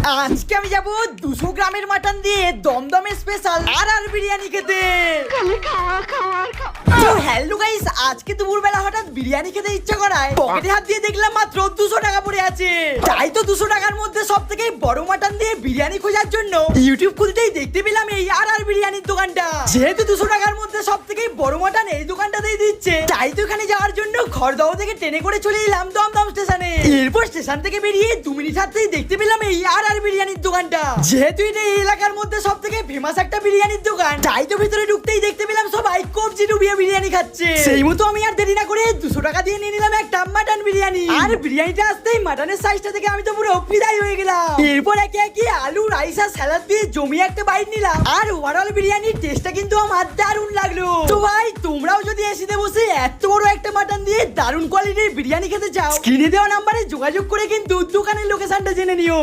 আজকে আমি যাবো 200 গ্রামের মাটন দিয়ে দমদমে স্পেশাল আর বিরিয়ানি খেতে। তো হ্যালো গাইস, আজকে দুপুরবেলা হঠাৎ বিরিয়ানি খেতে ইচ্ছা করায় পকেটে হাত দিয়ে দেখলাম মাত্র 200 টাকা পড়ে আছে। তাই তো 200 টাকার মধ্যে সব থেকে বড় মাটন দিয়ে বিরিয়ানি খোঁজার জন্য ইউটিউব খুলতেই দেখতে পেলাম এই আর বিরিয়ানির দোকানটা। যেহেতু 200 টাকার মধ্যে সব থেকে বড় মাটন এই দোকানটাতেই দিচ্ছে, তাই তো এখানে যাওয়ার জন্য খড়দহ থেকে ট্রেনে করে চলে এলাম দমদম স্টেশনে। এরপর স্টেশন থেকে বেরিয়ে 2 মিনিট হাঁটতেই দেখতে পেলাম এই আর বিরিয়ানির দোকানটা। যেহেতু এটা এই এলাকার মধ্যে সব থেকে ফেমাস একটা বিরিয়ানির দোকান, তাই তো ভিতরে ঢুকতেই দেখতে পেলাম সবাই কবজি ডুবিয়ে বিরিয়ানি খাচ্ছে। সেই মতো আমি আর দেরি না করে 200 টাকা দিয়ে নিয়ে নিলাম একটা মাটন বিরিয়ানি। আর বিরিয়ানিটা আসতেই মাটনের সাইজটা থেকে আমি তো পুরো ফিদাই হয়ে গেলাম। এরপর একে একে আলু, রাইস আর স্যালাড দিয়ে জমিয়ে একটা বাইট নিলাম। আর ওভারঅল বিরিয়ানির টেস্টটা কিন্তু আমার দারুণ লাগলো। তো ভাই, তোমরাও যদি এসিতে বসে এত বড় একটা মাটন দিয়ে দারুণ কোয়ালিটির বিরিয়ানি খেতে চাও, স্ক্রিনে দেওয়া নাম্বারে যোগাযোগ করে কিন্তু দোকানের লোকেশনটা জেনে নিও।